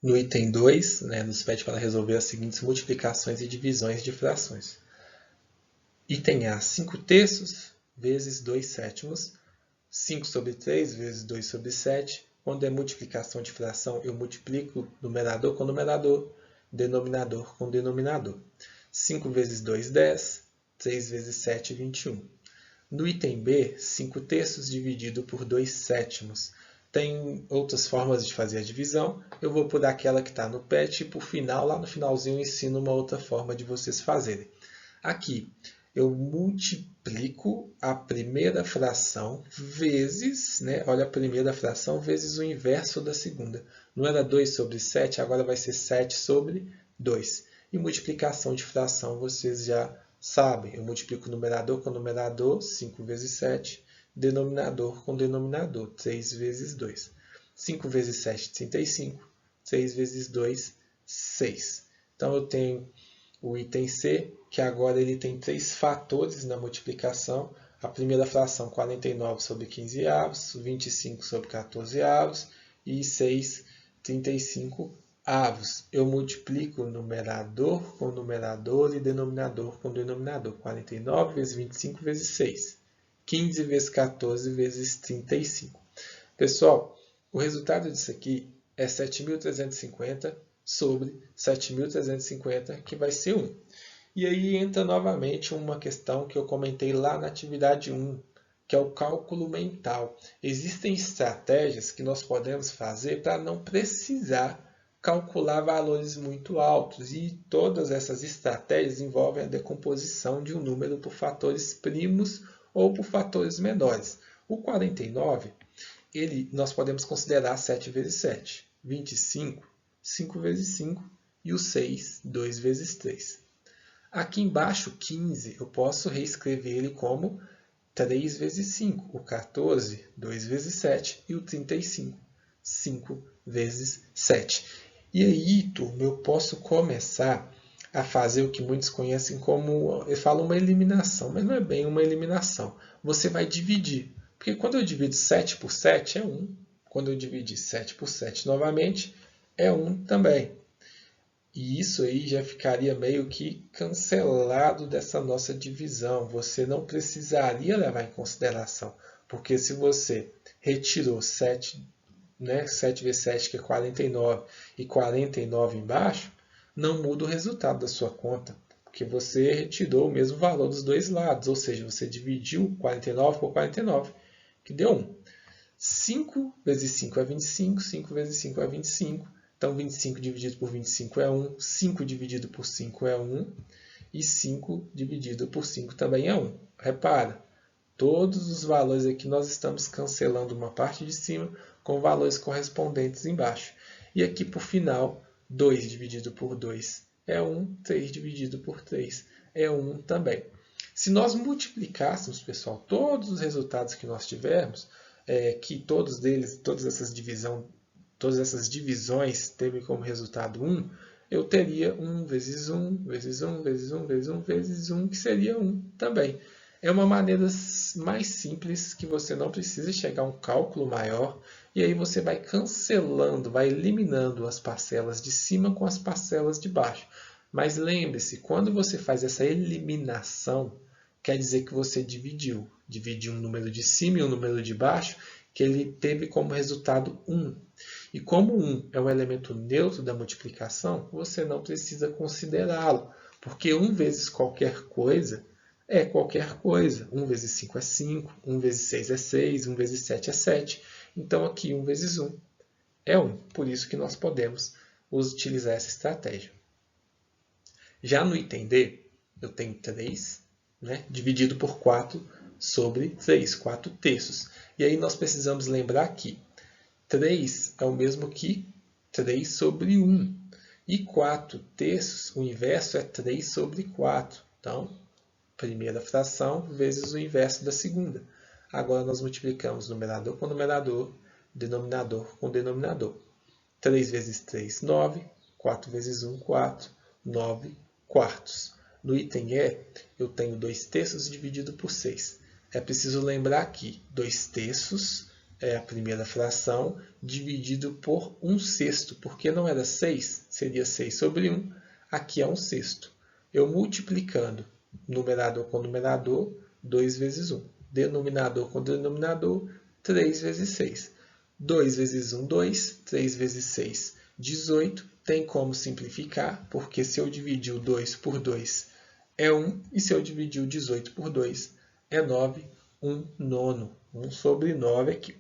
No item 2, nos pede para resolver as seguintes multiplicações e divisões de frações. Item A, 5 terços vezes 2 sétimos, 5 sobre 3 vezes 2 sobre 7. Quando é multiplicação de fração, eu multiplico numerador com numerador, denominador com denominador. 5 vezes 2, 10. 3 vezes 7, 21. No item B, 5 terços dividido por 2 sétimos. Tem outras formas de fazer a divisão. Eu vou por aquela que está no PET e por final, lá no finalzinho, eu ensino uma outra forma de vocês fazerem. Aqui, eu multiplico a primeira fração vezes, olha a primeira fração vezes o inverso da segunda. Não era 2 sobre 7, agora vai ser 7 sobre 2. E multiplicação de fração vocês já sabem. Eu multiplico numerador com numerador, 5 vezes 7. Denominador com denominador, 3 vezes 2. 5 vezes 7, 35. 3 vezes 2, 6. Então, eu tenho o item C, que agora ele tem 3 fatores na multiplicação. A primeira fração, 49 sobre 15 avos, 25 sobre 14 avos e 6, 35 avos. Eu multiplico numerador com numerador e denominador com denominador. 49 vezes 25 vezes 6. 15 vezes 14 vezes 35. Pessoal, o resultado disso aqui é 7.350 sobre 7.350, que vai ser 1. E aí entra novamente uma questão que eu comentei lá na atividade 1, que é o cálculo mental. Existem estratégias que nós podemos fazer para não precisar calcular valores muito altos. E todas essas estratégias envolvem a decomposição de um número por fatores primos ou por fatores menores. O 49, nós podemos considerar 7 vezes 7. 25, 5 vezes 5. E o 6, 2 vezes 3. Aqui embaixo, 15, eu posso reescrever ele como 3 vezes 5. O 14, 2 vezes 7. E o 35, 5 vezes 7. E aí, turma, eu posso começar a fazer o que muitos conhecem como, eu falo uma eliminação, mas não é bem uma eliminação. Você vai dividir, porque quando eu divido 7 por 7 é 1. Quando eu dividir 7 por 7 novamente, é 1 também. E isso aí já ficaria meio que cancelado dessa nossa divisão. Você não precisaria levar em consideração, porque se você retirou 7, 7 vezes 7, que é 49, e 49 embaixo, não muda o resultado da sua conta, porque você retirou o mesmo valor dos dois lados, ou seja, você dividiu 49 por 49, que deu 1. 5 vezes 5 é 25, 5 vezes 5 é 25, então 25 dividido por 25 é 1, 5 dividido por 5 é 1, e 5 dividido por 5 também é 1. Repara, todos os valores aqui nós estamos cancelando uma parte de cima com valores correspondentes embaixo. E aqui, por final, 2 dividido por 2 é 1, 3 dividido por 3 é 1 também. Se nós multiplicássemos, pessoal, todos os resultados que nós tivermos, que todas essas divisões teve como resultado 1, eu teria 1 vezes 1, vezes 1, vezes 1, vezes 1, vezes 1, que seria 1 também. É uma maneira mais simples, que você não precisa chegar a um cálculo maior, e aí você vai cancelando, vai eliminando as parcelas de cima com as parcelas de baixo. Mas lembre-se, quando você faz essa eliminação, quer dizer que você dividiu um número de cima e um número de baixo, que ele teve como resultado 1. E como 1 é um elemento neutro da multiplicação, você não precisa considerá-lo, porque 1 vezes qualquer coisa é qualquer coisa. 1 vezes 5 é 5, 1 vezes 6 é 6, 1 vezes 7 é 7. Então, aqui 1 vezes 1 é 1. Por isso que nós podemos utilizar essa estratégia. Já no item D, eu tenho 3, dividido por 4 sobre 3, 4 terços. E aí nós precisamos lembrar que 3 é o mesmo que 3 sobre 1. E 4 terços, o inverso é 3 sobre 4. Então, primeira fração vezes o inverso da segunda. Agora nós multiplicamos numerador com numerador, denominador com denominador. 3 vezes 3, 9. 4 vezes 1, 4. 9 quartos. No item E, eu tenho 2 terços dividido por 6. É preciso lembrar que 2 terços é a primeira fração, dividido por 1/6, porque não era 6, seria 6 sobre 1, aqui é 1/6. Eu multiplicando numerador com numerador, 2 vezes 1. Denominador com denominador, 3 vezes 6. 2 vezes 1, 2. 3 vezes 6, 18. Tem como simplificar, porque se eu dividir o 2 por 2 é 1, e se eu dividir o 18 por 2 é 9, 1 nono. 1 sobre 9 aqui.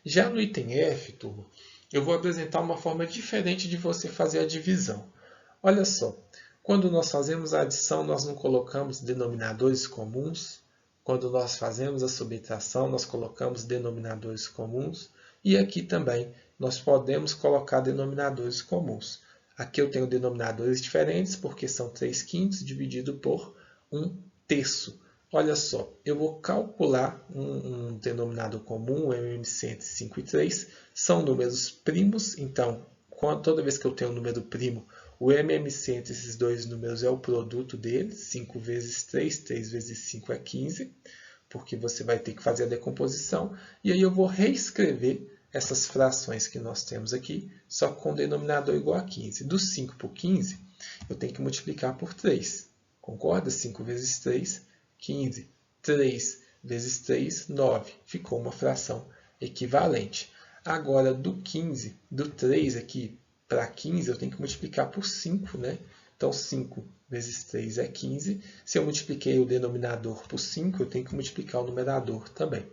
Já no item F, turma, eu vou apresentar uma forma diferente de você fazer a divisão. Olha só, quando nós fazemos a adição, nós não colocamos denominadores comuns. Quando nós fazemos a subtração, nós colocamos denominadores comuns. E aqui também nós podemos colocar denominadores comuns. Aqui eu tenho denominadores diferentes, porque são 3/5 dividido por 1/3. Olha só, eu vou calcular um denominador comum, o MMC entre 5 e 3. São números primos, então, toda vez que eu tenho um número primo, o MMC entre esses dois números é o produto deles. 5 vezes 3, 3 vezes 5 é 15, porque você vai ter que fazer a decomposição. E aí eu vou reescrever essas frações que nós temos aqui, só com o denominador igual a 15. Do 5 por 15, eu tenho que multiplicar por 3. Concorda? 5 vezes 3, 15. 3 vezes 3, 9. Ficou uma fração equivalente. Agora, do 15, do 3 aqui para 15, eu tenho que multiplicar por 5, né? Então, 5 vezes 3 é 15. Se eu multipliquei o denominador por 5, eu tenho que multiplicar o numerador também.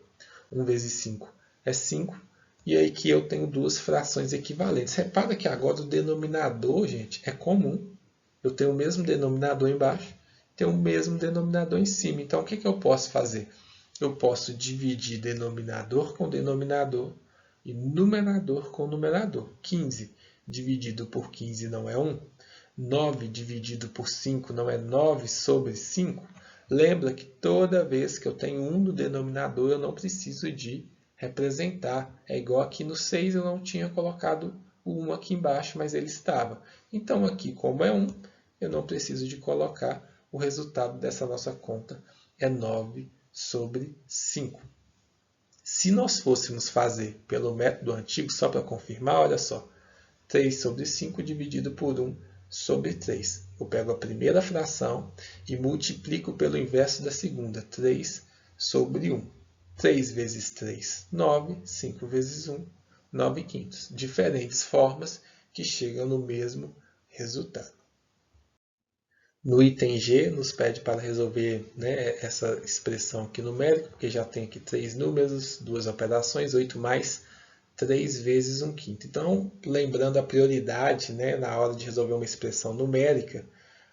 1 vezes 5 é 5. E aí que eu tenho duas frações equivalentes. Repara que agora o denominador, gente, é comum. Eu tenho o mesmo denominador embaixo, tenho o mesmo denominador em cima. Então, o que eu posso fazer? Eu posso dividir denominador com denominador e numerador com numerador. 15 dividido por 15 não é 1. 9 dividido por 5 não é 9 sobre 5. Lembra que toda vez que eu tenho 1 no denominador, eu não preciso de representar. É igual aqui no 6, eu não tinha colocado o 1 aqui embaixo, mas ele estava. Então, aqui, como é 1, eu não preciso de colocar. O resultado dessa nossa conta é 9 sobre 5. Se nós fôssemos fazer pelo método antigo, só para confirmar, olha só, 3 sobre 5 dividido por 1 sobre 3. Eu pego a primeira fração e multiplico pelo inverso da segunda, 3 sobre 1. 3 vezes 3, 9. 5 vezes 1, 9/5. Diferentes formas que chegam no mesmo resultado. No item G, nos pede para resolver, né, essa expressão aqui numérica, porque já tem aqui 3 números, 2 operações, 8 mais 3 vezes 1/5. Então, lembrando a prioridade, né, na hora de resolver uma expressão numérica,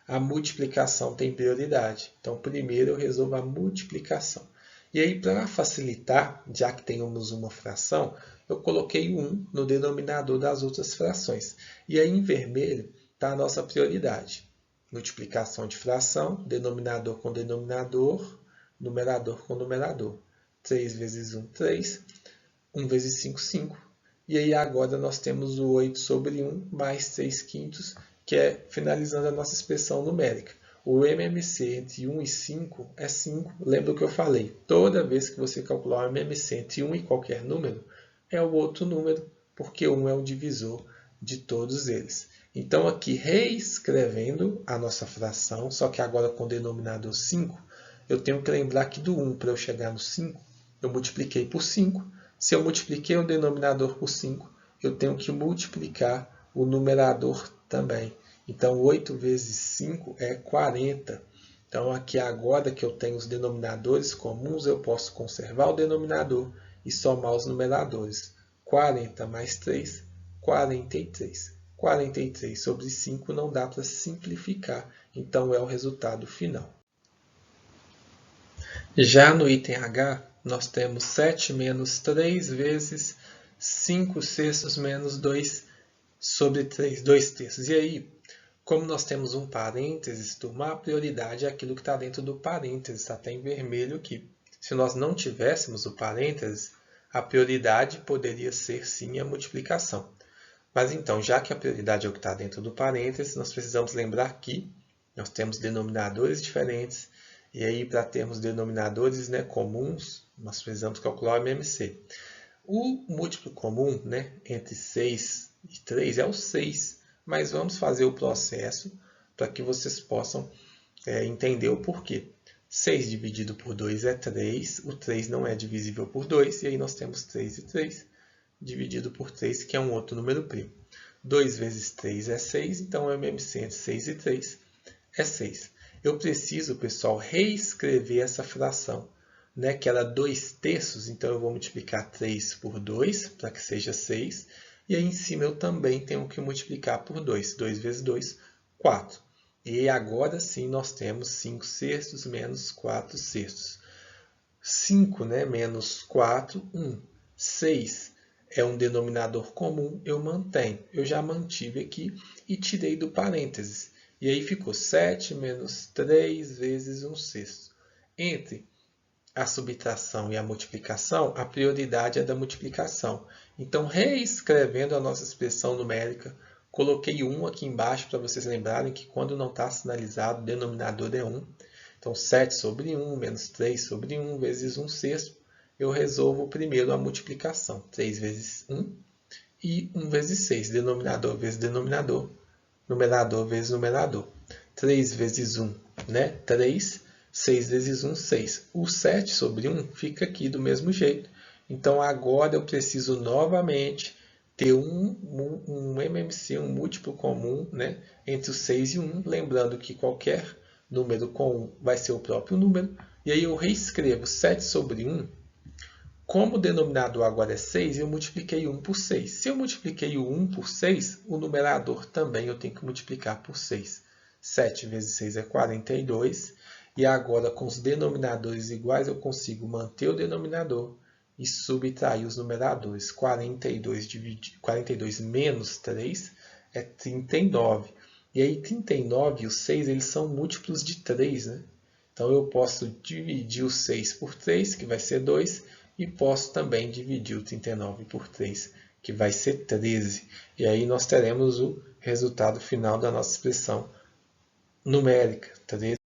a multiplicação tem prioridade. Então, primeiro eu resolvo a multiplicação. E aí, para facilitar, já que temos uma fração, eu coloquei 1 no denominador das outras frações. E aí, em vermelho, está a nossa prioridade. Multiplicação de fração, denominador com denominador, numerador com numerador. 3 vezes 1, 3. 1 vezes 5, 5. E aí agora nós temos o 8 sobre 1 mais 3/5, que é finalizando a nossa expressão numérica. O MMC entre 1 e 5 é 5. Lembra o que eu falei? Toda vez que você calcular o MMC entre 1 e qualquer número, é o outro número, porque 1 é o divisor de todos eles. Então, aqui, reescrevendo a nossa fração, só que agora com o denominador 5, eu tenho que lembrar que do 1 para eu chegar no 5, eu multipliquei por 5. Se eu multipliquei o denominador por 5, eu tenho que multiplicar o numerador também. Então, 8 vezes 5 é 40. Então, aqui agora que eu tenho os denominadores comuns, eu posso conservar o denominador e somar os numeradores. 40 mais 3, 43. 43 sobre 5 não dá para simplificar, então é o resultado final. Já no item H, nós temos 7 menos 3 vezes 5/6 menos 2 sobre 3, 2/3. E aí, como nós temos um parênteses, turma, a prioridade é aquilo que está dentro do parênteses, está até em vermelho aqui. Se nós não tivéssemos o parênteses, a prioridade poderia ser sim a multiplicação. Mas então, já que a prioridade é o que está dentro do parênteses, nós precisamos lembrar que nós temos denominadores diferentes, e aí para termos denominadores, né, comuns, nós precisamos calcular o MMC. O múltiplo comum, né, entre 6 e 3 é o 6, mas vamos fazer o processo para que vocês possam entender o porquê. 6 dividido por 2 é 3, o 3 não é divisível por 2, e aí nós temos 3 e 3 dividido por 3, que é um outro número primo. 2 vezes 3 é 6, então o MMC entre 6 e 3 é 6. Eu preciso, pessoal, reescrever essa fração, né, que era 2/3, então eu vou multiplicar 3 por 2, para que seja 6. E aí em cima eu também tenho que multiplicar por 2. 2 vezes 2, 4. E agora sim nós temos 5/6 menos 4/6. 5, né, menos 4, 1. 6 é um denominador comum, eu mantenho. Eu já mantive aqui e tirei do parênteses. E aí ficou 7 menos 3 vezes 1/6. Entre a subtração e a multiplicação, a prioridade é da multiplicação. Então, reescrevendo a nossa expressão numérica, coloquei 1 aqui embaixo para vocês lembrarem que quando não está sinalizado, o denominador é 1. Então, 7 sobre 1 menos 3 sobre 1 vezes 1/6. Eu resolvo primeiro a multiplicação. 3 vezes 1 e 1 vezes 6. Denominador vezes denominador. Numerador vezes numerador. 3 vezes 1, né? 3. 6 vezes 1, 6. O 7 sobre 1 fica aqui do mesmo jeito. Então, agora eu preciso novamente ter um MMC, um múltiplo comum, né, entre o 6 e o 1. Lembrando que qualquer número com 1 vai ser o próprio número. E aí eu reescrevo 7 sobre 1. Como o denominador agora é 6, eu multipliquei 1 por 6. Se eu multipliquei o 1 por 6, o numerador também eu tenho que multiplicar por 6. 7 vezes 6 é 42. E agora, com os denominadores iguais, eu consigo manter o denominador e subtrair os numeradores. 42 menos 3 é 39. E aí, 39 e o 6 eles são múltiplos de 3, né? Então, eu posso dividir o 6 por 3, que vai ser 2, e posso também dividir o 39 por 3, que vai ser 13. E aí, nós teremos o resultado final da nossa expressão numérica, 13.